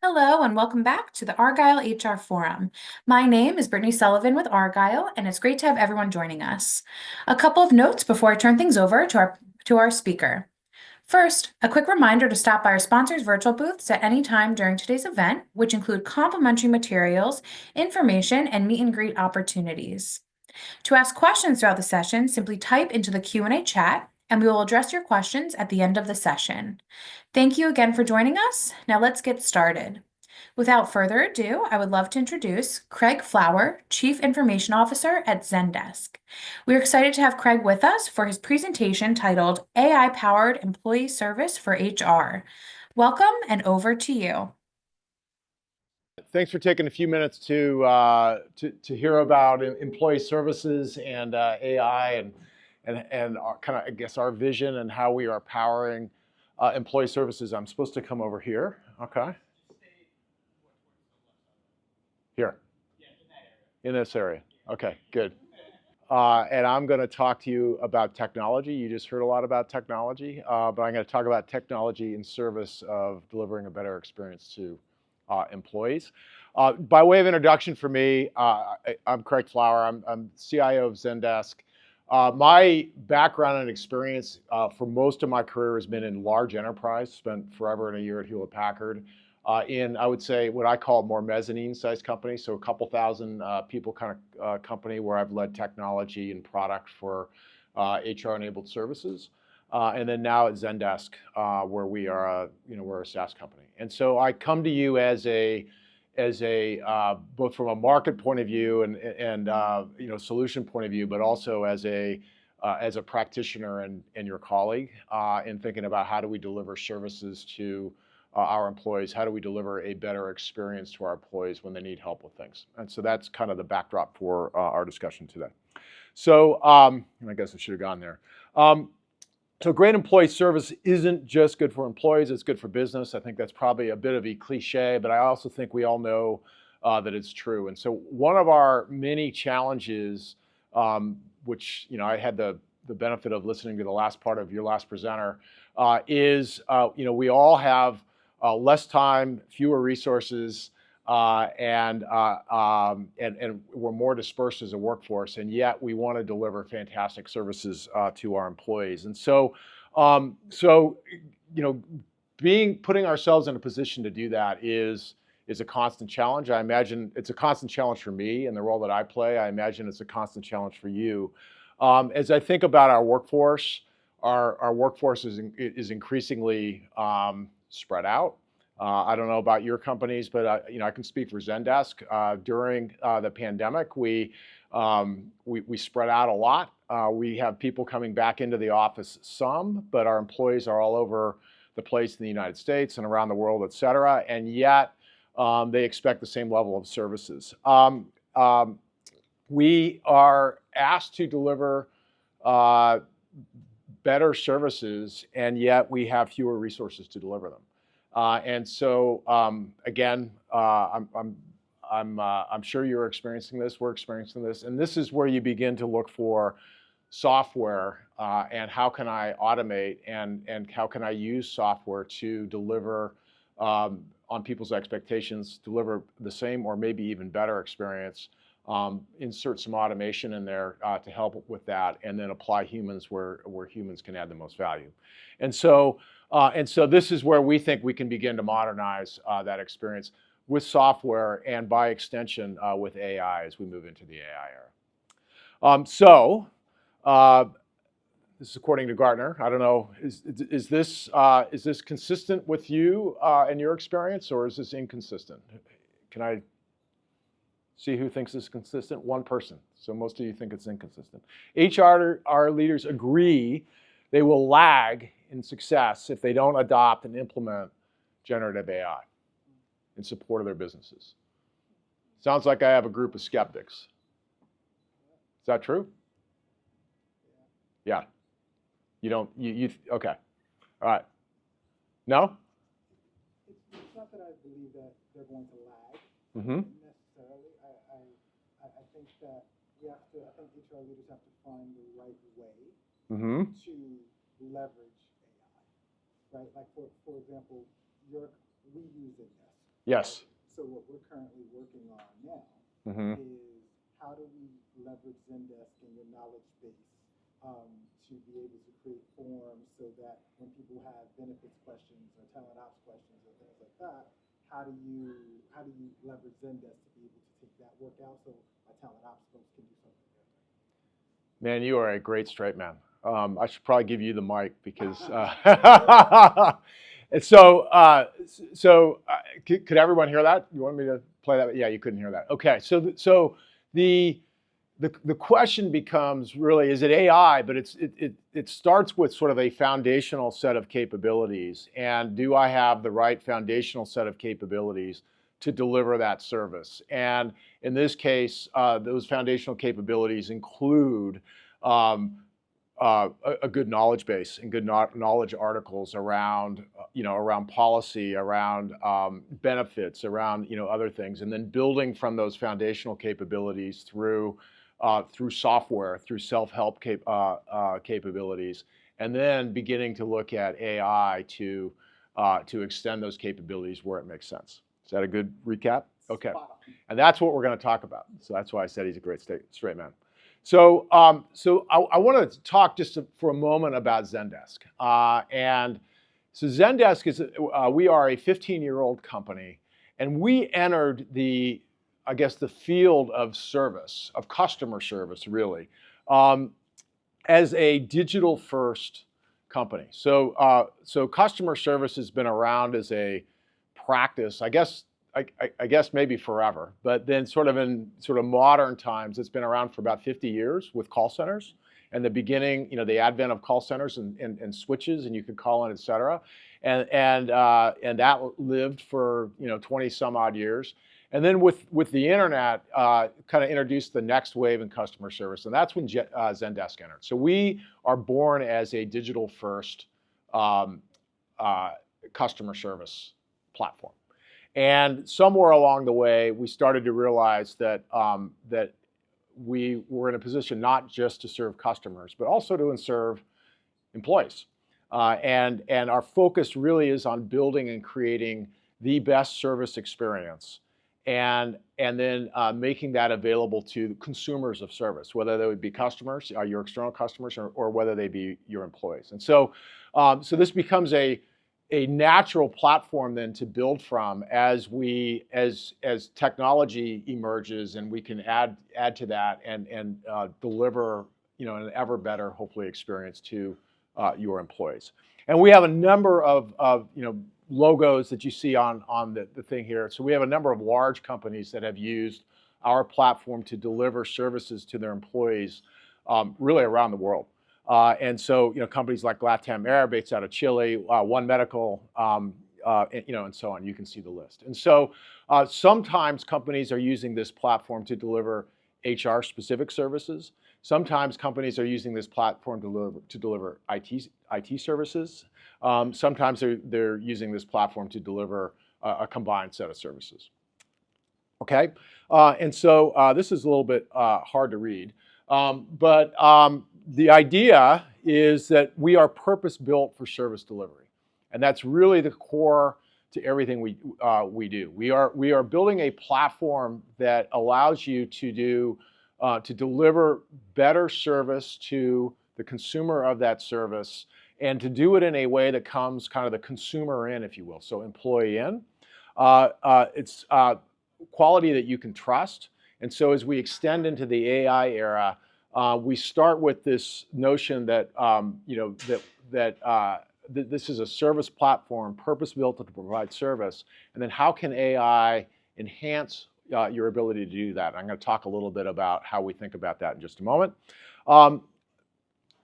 Hello and welcome back to the Argyle HR Forum. My name is Brittany Sullivan with Argyle, and it's great to have everyone joining us. A couple of notes before I turn things over to our speaker. First, a quick reminder to stop by our sponsors' virtual booths at any time during today's event, which include complimentary materials, information, and meet and greet opportunities. To ask questions throughout the session, simply type into the Q&A chat, and we will address your questions at the end of the session. Thank you again for joining us. Now let's get started. Without further ado, I would love to introduce Craig Flower, Chief Information Officer at Zendesk. We're excited to have Craig with us for his presentation titled AI-Powered Employee Service for HR. Welcome, and over to you. Thanks for taking a few minutes to hear about employee services and AI and our, kind of, I guess, our vision and how we are powering employee services. I'm supposed to come over here, okay? Here, in this area. Okay, good. And I'm going to talk to you about technology. You just heard a lot about technology, but I'm going to talk about technology in service of delivering a better experience to employees. By way of introduction for me, I'm Craig Flower. I'm CIO of Zendesk. My background and experience for most of my career has been in large enterprise. Spent forever and a year at Hewlett Packard in, I would say, what I call more mezzanine-sized companies, so a couple thousand people kind of company where I've led technology and product for HR-enabled services. And then now at Zendesk, where we are, we're a SaaS company. And so I come to you as a both from a market point of view and solution point of view, but also as a practitioner and your colleague in thinking about how do we deliver services to our employees, how do we deliver a better experience to our employees when they need help with things. And so that's kind of the backdrop for our discussion today. So, and I guess I should have gone there. So great employee service isn't just good for employees, it's good for business. I think that's probably a bit of a cliche, but I also think we all know that it's true. And so one of our many challenges, which I had the benefit of listening to the last part of your last presenter, is we all have less time, fewer resources, and we're more dispersed as a workforce, and yet we want to deliver fantastic services to our employees. And so, putting ourselves in a position to do that is a constant challenge. I imagine it's a constant challenge for me in the role that I play. I imagine it's a constant challenge for you. As I think about our workforce, our workforce is increasingly spread out. I don't know about your companies, but I can speak for Zendesk. During the pandemic, we spread out a lot. We have people coming back into the office some, but our employees are all over the place in the United States and around the world, et cetera, and yet they expect the same level of services. We are asked to deliver better services, and yet we have fewer resources to deliver them. And so, again, I'm sure you're experiencing this. We're experiencing this, and this is where you begin to look for software and how can I automate and how can I use software to deliver on people's expectations, deliver the same or maybe even better experience. Insert some automation in there to help with that, and then apply humans where humans can add the most value. And so this is where we think we can begin to modernize that experience with software and by extension with AI as we move into the AI era. This is according to Gartner. I don't know, is this consistent with you and your experience, or is this inconsistent? Can I see who thinks it's consistent? One person. So most of you think it's inconsistent. HR leaders agree they will lag in success if they don't adopt and implement generative AI in support of their businesses. Sounds like I have a group of skeptics. Is that true? Yeah. You don't, okay. All right. No? It's not that I believe that they're going to lag necessarily. I think that I think HR leaders have to find the right way to leverage AI, right? Like for example, we use Zendesk, Yes. So what we're currently working on now Mm-hmm. is how do we leverage Zendesk and your knowledge base to be able to create forms so that when people have benefits questions or talent ops questions or things like that, how do you leverage Zendesk to be able to take that work out so my talent ops folks can do something different? Man, you are a great straight man. I should probably give you the mic because. And could everyone hear that? You want me to play that? Yeah, you couldn't hear that. Okay, so the question becomes really, is it AI? But it starts with sort of a foundational set of capabilities, and do I have the right foundational set of capabilities to deliver that service? And in this case, those foundational capabilities include a good knowledge base and good knowledge articles around, around policy, around benefits, around, other things, and then building from those foundational capabilities through software, through self-help capabilities, and then beginning to look at AI to extend those capabilities where it makes sense. Is that a good recap? Okay, and that's what we're going to talk about. So that's why I said he's a great straight man. So, I want to talk just for a moment about Zendesk. And so Zendesk is, we are a 15-year-old company, and we entered the field of service, of customer service, really, as a digital-first company. So, customer service has been around as a practice, I guess maybe forever, but then sort of in modern times, it's been around for about 50 years with call centers. And the beginning, the advent of call centers and switches, and you could call in, et cetera. And that lived for 20 some odd years. And then with the internet, kind of introduced the next wave in customer service, and that's when Zendesk entered. So we are born as a digital first customer service platform. And somewhere along the way, we started to realize that that we were in a position not just to serve customers, but also to serve employees. And our focus really is on building and creating the best service experience, and then making that available to consumers of service, whether they would be customers, your external customers, or whether they be your employees. And so this becomes a natural platform then to build from as technology emerges, and we can add to that and deliver an ever better, hopefully, experience to your employees. And we have a number of logos that you see on the thing here. So we have a number of large companies that have used our platform to deliver services to their employees really around the world. And so, companies like Latam Air, based out of Chile, One Medical, and so on. You can see the list. And so, sometimes companies are using this platform to deliver HR-specific services. Sometimes companies are using this platform to deliver IT services. Sometimes they're using this platform to deliver a combined set of services. Okay, and so this is a little bit hard to read, but the idea is that we are purpose-built for service delivery, and that's really the core to everything we do. We are building a platform that allows you to deliver better service to the consumer of that service, and to do it in a way that comes kind of the consumer in, if you will, so employee in. It's quality that you can trust, and so as we extend into the AI era, we start with this notion that this is a service platform purpose-built to provide service, and then how can AI enhance your ability to do that? I'm going to talk a little bit about how we think about that in just a moment.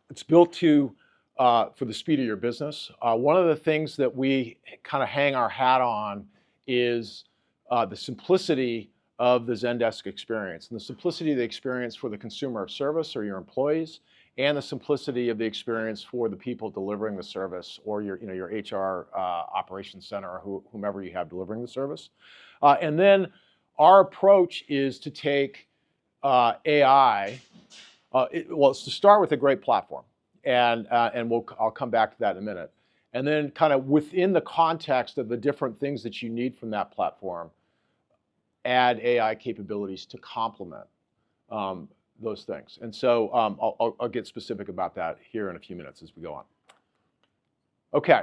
It's built for the speed of your business. One of the things that we kind of hang our hat on is the simplicity of the Zendesk experience, and the simplicity of the experience for the consumer of service or your employees, and the simplicity of the experience for the people delivering the service, or your HR operations center, or whomever you have delivering the service. And then our approach is to take AI. It's to start with a great platform, and I'll come back to that in a minute. and then kind of within the context of the different things that you need from that platform, add AI capabilities to complement those things. And so I'll get specific about that here in a few minutes as we go on. Okay,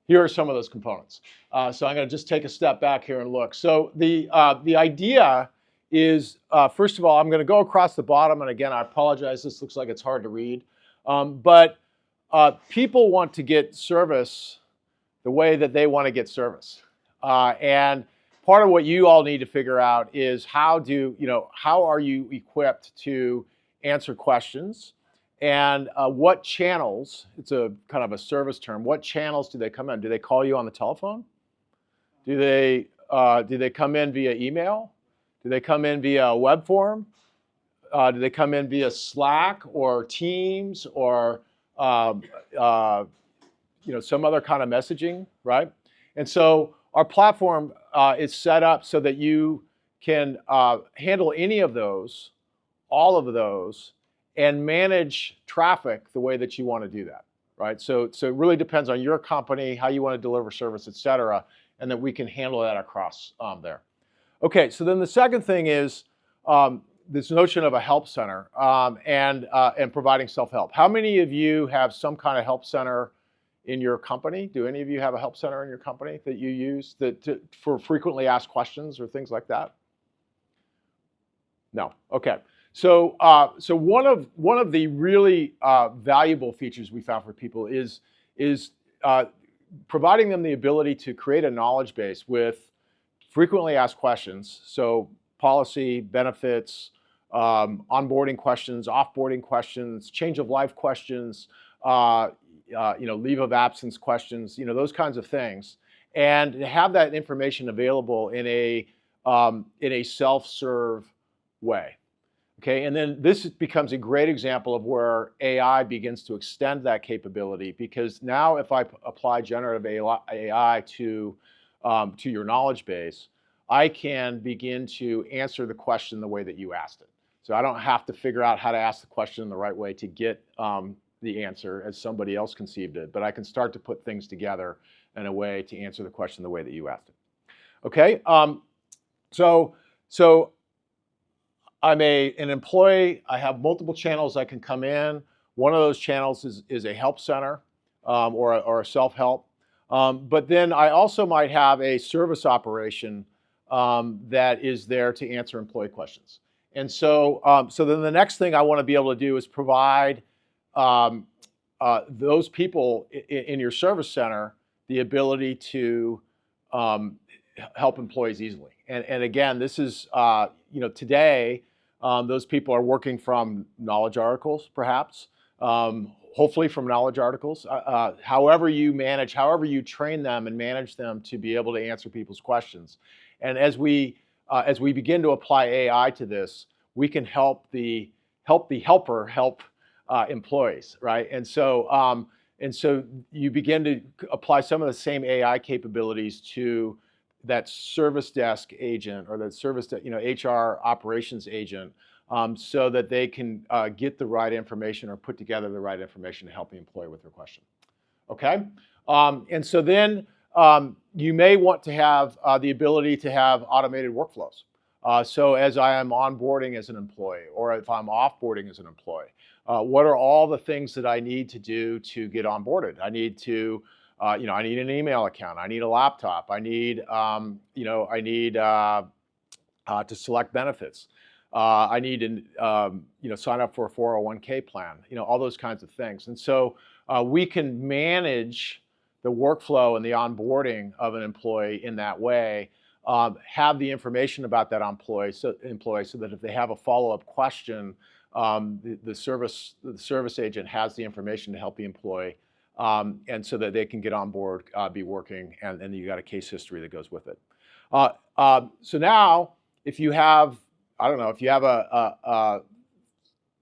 here are some of those components. So I'm going to just take a step back here and look. So the idea is, first of all, I'm going to go across the bottom. And again, I apologize. This looks like it's hard to read. But people want to get service the way that they want to get service. And part of what you all need to figure out is how are you equipped to answer questions? And what channels, it's a kind of a service term, what channels do they come in? Do they call you on the telephone? Do they come in via email? Do they come in via a web form? Do they come in via Slack or Teams or some other kind of messaging, right? And so our platform is set up so that you can handle any of those, all of those, and manage traffic the way that you want to do that, right? So it really depends on your company, how you want to deliver service, et cetera, and that we can handle that across there. Okay, so then the second thing is this notion of a help center and providing self-help. How many of you have some kind of help center in your company? Do any of you have a help center in your company that you use for frequently asked questions or things like that? No. Okay. So one of the really valuable features we found for people is providing them the ability to create a knowledge base with frequently asked questions. So policy, benefits, onboarding questions, offboarding questions, change of life questions, leave of absence questions, those kinds of things, and to have that information available in a self-serve way. Okay, and then this becomes a great example of where AI begins to extend that capability, because now if I apply generative AI to your knowledge base, I can begin to answer the question the way that you asked it. So I don't have to figure out how to ask the question in the right way to get the answer as somebody else conceived it, but I can start to put things together in a way to answer the question the way that you asked it. Okay, so I'm an employee. I have multiple channels I can come in. One of those channels is a help center or a self-help. But then I also might have a service operation that is there to answer employee questions. And so then the next thing I want to be able to do is provide those people in your service center the ability to help employees easily. And again, this is, today, those people are working from knowledge articles, perhaps, hopefully from knowledge articles. However you train them and manage them to be able to answer people's questions. And as we begin to apply AI to this, we can help the helper help employees, right? And so you begin to apply some of the same AI capabilities to that service desk agent or that HR operations agent, so that they can get the right information or put together the right information to help the employee with their question. Okay, and so then you may want to have the ability to have automated workflows. So as I am onboarding as an employee, or if I'm offboarding as an employee, what are all the things that I need to do to get onboarded? I need to I need an email account. I need a laptop. I need, to select benefits. I need to, sign up for a 401k plan. All those kinds of things. And so we can manage the workflow and the onboarding of an employee in that way. Have the information about that employee so that if they have a follow-up question, the service agent has the information to help the employee. And so that they can get on board, be working, and then you got a case history that goes with it. So now, if you have, a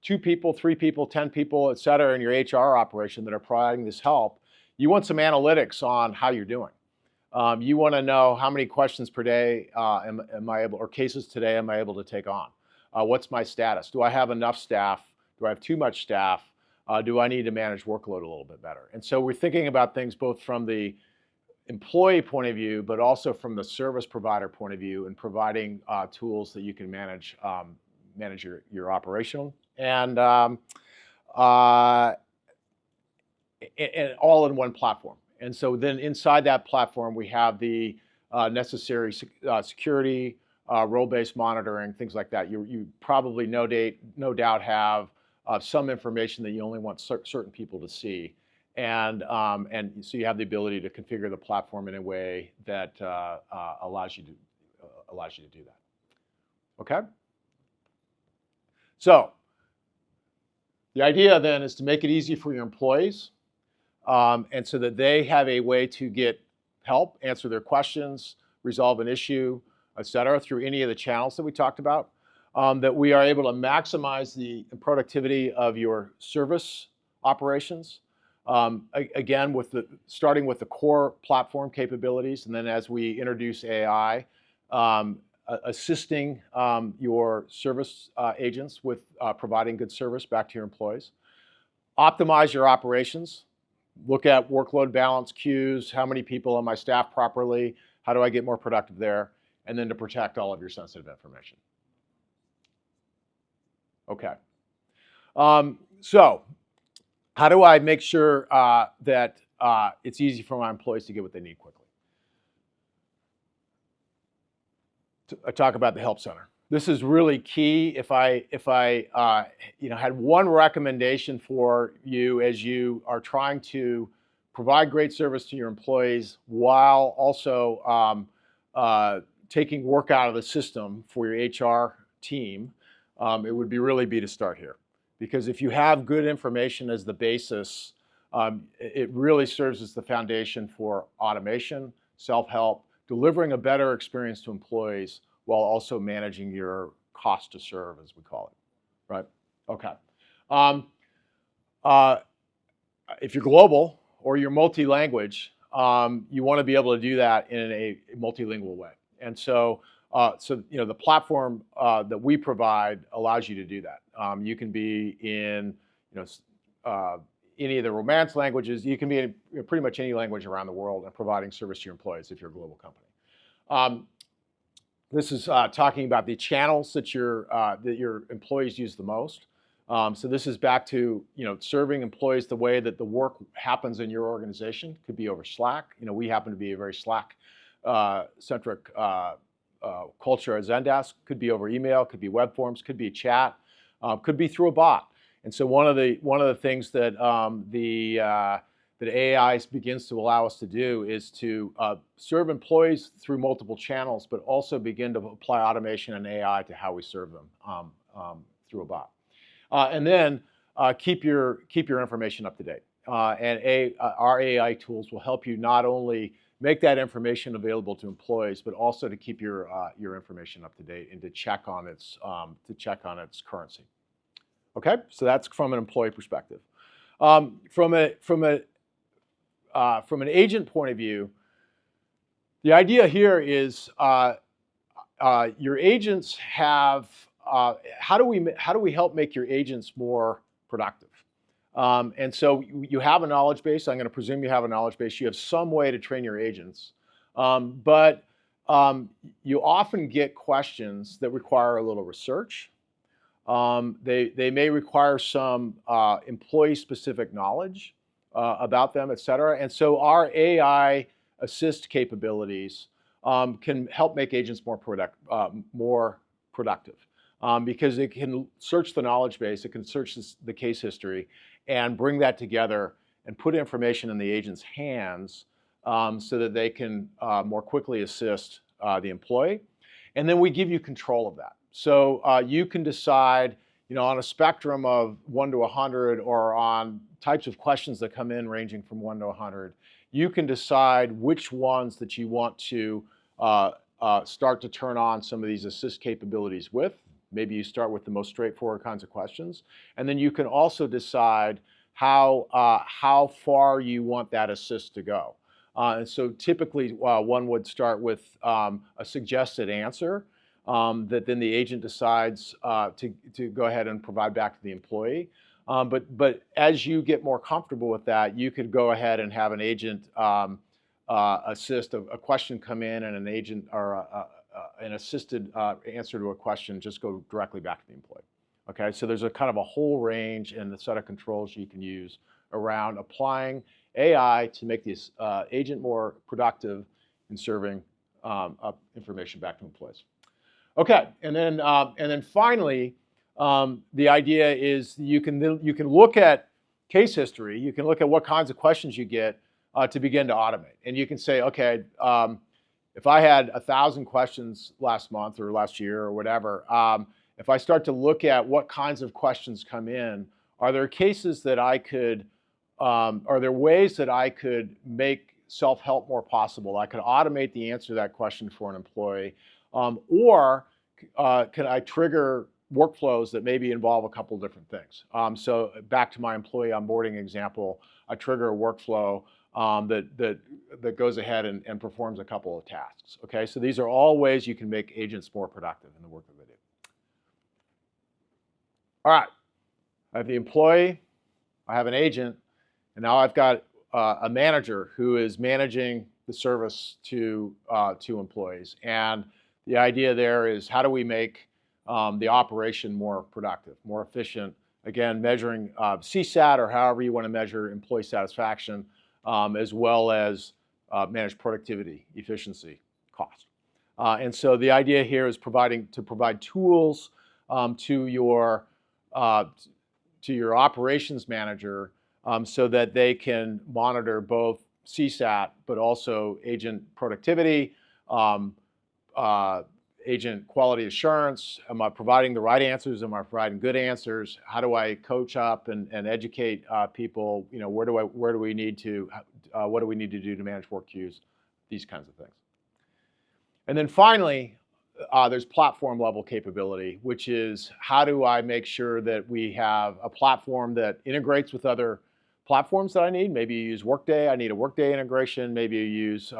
2 people, 3 people, 10 people, et cetera, in your HR operation that are providing this help, you want some analytics on how you're doing. You want to know how many questions per day or cases today am I able to take on? What's my status? Do I have enough staff? Do I have too much staff? Do I need to manage workload a little bit better? And so we're thinking about things both from the employee point of view, but also from the service provider point of view, and providing tools that you can manage your operational and all in one platform. And so then inside that platform, we have the necessary security, role-based monitoring, things like that. You probably no doubt have some information that you only want certain people to see. And so you have the ability to configure the platform in a way that allows you to do that. Okay? So the idea then is to make it easy for your employees, and so that they have a way to get help, answer their questions, resolve an issue, et cetera, through any of the channels that we talked about. That we are able to maximize the productivity of your service operations. Again, starting with the core platform capabilities, and then as we introduce AI, assisting your service agents with providing good service back to your employees. Optimize your operations. Look at workload balance, queues, how many people on my staff properly, how do I get more productive there, and then to protect all of your sensitive information. Okay. So how do I make sure that it's easy for my employees to get what they need quickly? I talk about the Help Center. This is really key. If I had one recommendation for you as you are trying to provide great service to your employees while also taking work out of the system for your HR team, it would really be to start here. Because if you have good information as the basis, it really serves as the foundation for automation, self-help, delivering a better experience to employees while also managing your cost to serve, as we call it, right? Okay. If you're global or you're multi-language, you want to be able to do that in a multilingual way. And so, the platform that we provide allows you to do that. You can be in, any of the Romance languages. You can be in pretty much any language around the world and providing service to your employees if you're a global company. This is talking about the channels that your employees use the most. So this is back to serving employees the way that the work happens in your organization. Could be over Slack. We happen to be a very Slack centric culture at Zendesk. Could be over email. Could be web forms. Could be chat. Could be through a bot. And so one of the things that that AI begins to allow us to do is to serve employees through multiple channels, but also begin to apply automation and AI to how we serve them through a bot. And then keep your information up to date. And our AI tools will help you not only make that information available to employees, but also to keep your information up to date and to check on its currency. Okay, so that's from an employee perspective. From an agent point of view, the idea here is your agents have. How do we help make your agents more productive? And so you have a knowledge base. I'm going to presume you have a knowledge base. You have some way to train your agents, but you often get questions that require a little research. They may require some employee-specific knowledge about them, et cetera. And so our AI assist capabilities can help make agents more productive. Because it can search the knowledge base, it can search the case history, and bring that together and put information in the agent's hands so that they can more quickly assist the employee. And then we give you control of that. So you can decide, on a spectrum of 1 to 100, or on types of questions that come in ranging from 1 to 100, you can decide which ones that you want to start to turn on some of these assist capabilities with. Maybe you start with the most straightforward kinds of questions. And then you can also decide how far you want that assist to go. And so typically one would start with a suggested answer that then the agent decides to go ahead and provide back to the employee. But as you get more comfortable with that, you could go ahead and have an agent assist a question come in, and an agent or an assisted answer to a question just go directly back to the employee. Okay, so there's a kind of a whole range and the set of controls you can use around applying AI to make this agent more productive in serving up information back to employees. Okay, and then finally, the idea is you can look at case history. You can look at what kinds of questions you get to begin to automate, and you can say, okay, if I had 1,000 questions last month or last year or whatever, if I start to look at what kinds of questions come in, are there cases that I could, are there ways that I could make self-help more possible? I could automate the answer to that question for an employee, or can I trigger workflows that maybe involve a couple of different things? So back to my employee onboarding example, I trigger a workflow that goes ahead and performs a couple of tasks. Okay, so these are all ways you can make agents more productive in the work that they do. All right, I have the employee, I have an agent, and now I've got a manager who is managing the service to employees. And the idea there is, how do we make the operation more productive, more efficient? Again, measuring CSAT, or however you want to measure employee satisfaction, as well as manage productivity, efficiency, cost. And so the idea here is to provide tools to your operations manager so that they can monitor both CSAT, but also agent productivity, agent quality assurance. Am I providing the right answers? Am I providing good answers? How do I coach up and educate people? You know, what do we need to do to manage work queues? These kinds of things. And then finally, there's platform level capability, which is, how do I make sure that we have a platform that integrates with other platforms that I need? Maybe you use Workday. I need a Workday integration. Maybe you use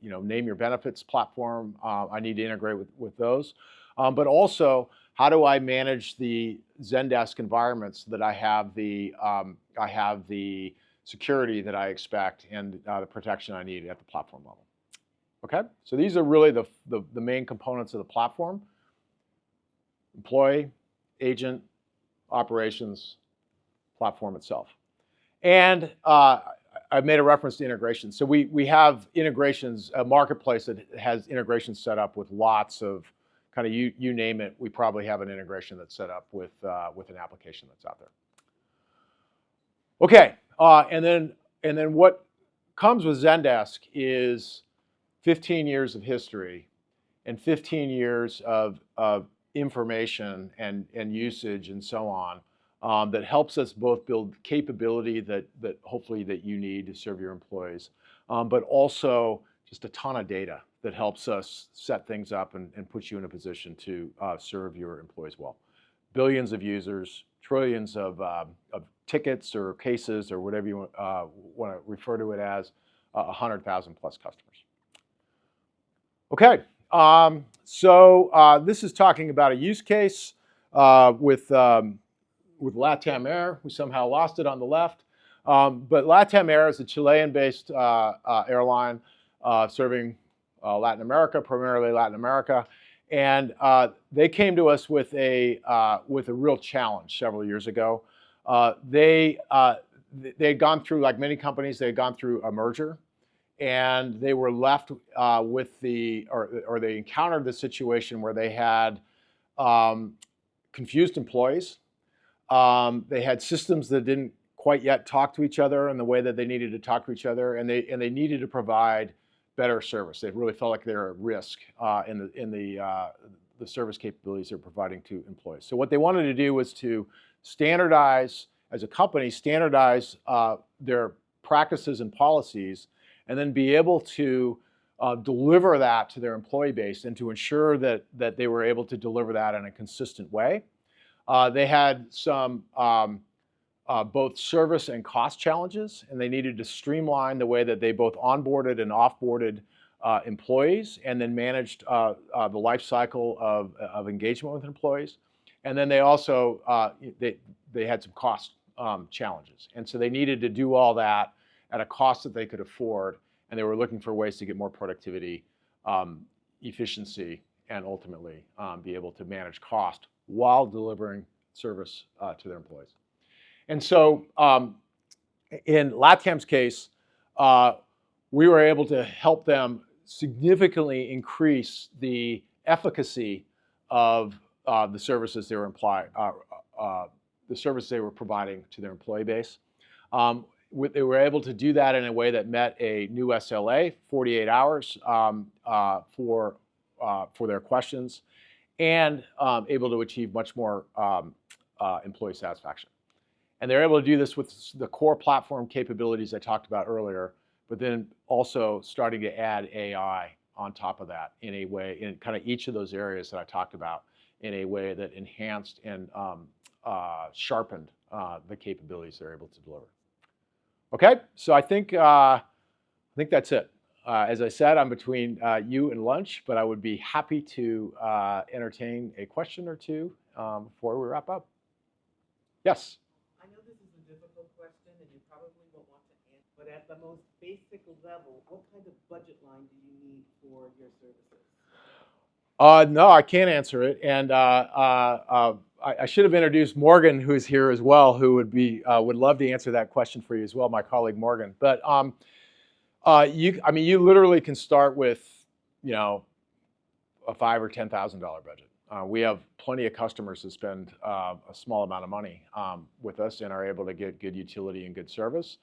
Name Your Benefits platform. I need to integrate with those. But also, how do I manage the Zendesk environments so that I have the security that I expect and the protection I need at the platform level? Okay, so these are really the main components of the platform: employee, agent, operations, platform itself. And I've made a reference to integration. So we have integrations, a marketplace that has integrations set up with lots of kind of, you name it, we probably have an integration that's set up with an application that's out there. Okay, and then what comes with Zendesk is 15 years of history and 15 years of information and usage and so on, that helps us both build capability that hopefully that you need to serve your employees, but also just a ton of data that helps us set things up and put you in a position to serve your employees well. Billions of users, trillions of tickets or cases or whatever you want to refer to it as, 100,000 plus customers. Okay, so this is talking about a use case with LATAM Air. We somehow lost it on the left. But LATAM Air is a Chilean-based airline serving Latin America, primarily Latin America. And they came to us with a real challenge several years ago. They had gone through, like many companies, they had gone through a merger. And they were left with or they encountered the situation where they had confused employees. They had systems that didn't quite yet talk to each other in the way that they needed to talk to each other, and they needed to provide better service. They really felt like they were at risk in the service capabilities they're providing to employees. So what they wanted to do was to standardize, as a company, standardize their practices and policies, and then be able to deliver that to their employee base and to ensure that they were able to deliver that in a consistent way. They had some both service and cost challenges, and they needed to streamline the way that they both onboarded and offboarded employees, and then managed the life cycle of engagement with employees. And then they also they had some cost challenges, and so they needed to do all that at a cost that they could afford, and they were looking for ways to get more productivity, efficiency, and ultimately be able to manage cost while delivering service to their employees. And so in LATAM's case, we were able to help them significantly increase the efficacy of the services they were providing to their employee base. They were able to do that in a way that met a new SLA, 48 hours for their questions, and able to achieve much more employee satisfaction. And they're able to do this with the core platform capabilities I talked about earlier, but then also starting to add AI on top of that in a way, in kind of each of those areas that I talked about, in a way that enhanced and sharpened the capabilities they're able to deliver. Okay, so I think that's it. As I said, I'm between you and lunch, but I would be happy to entertain a question or two before we wrap up. Yes? I know this is a difficult question, and you probably won't want to answer, but at the most basic level, what kind of budget line do you need for your services? No, I can't answer it, and I should have introduced Morgan, who's here as well, who would love to answer that question for you as well, my colleague Morgan. But you literally can start with, a $5,000 or $10,000 budget. We have plenty of customers that spend a small amount of money with us and are able to get good utility and good service.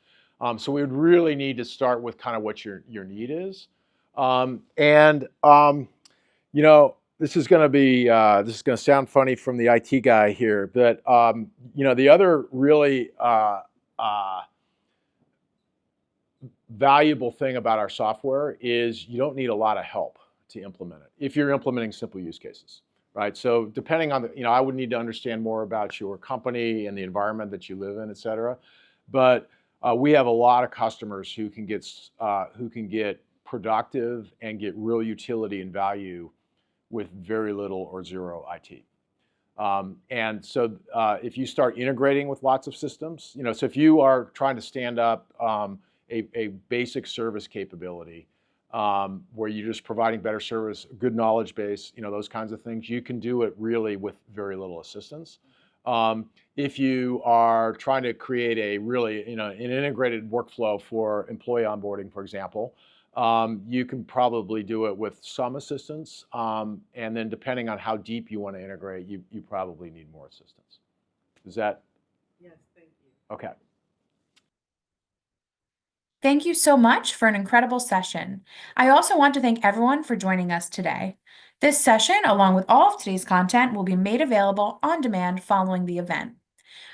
So we would really need to start with kind of what your need is. This is going to sound funny from the IT guy here, but the other really valuable thing about our software is you don't need a lot of help to implement it if you're implementing simple use cases, right? So depending on I would need to understand more about your company and the environment that you live in, et cetera. But we have a lot of customers who can get productive and get real utility and value with very little or zero IT. And so if you start integrating with lots of systems, so if you are trying to stand up a basic service capability where you're just providing better service, good knowledge base, those kinds of things, you can do it really with very little assistance. If you are trying to create a really, an integrated workflow for employee onboarding, for example, you can probably do it with some assistance, and then depending on how deep you want to integrate, you probably need more assistance. Is that? Yes, thank you. Okay. Thank you so much for an incredible session. I also want to thank everyone for joining us today. This session, along with all of today's content, will be made available on demand following the event.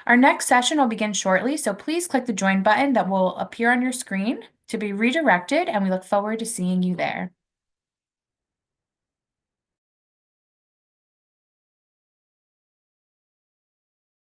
Our next session will begin shortly, so please click the join button that will appear on your screen to be redirected, and we look forward to seeing you there.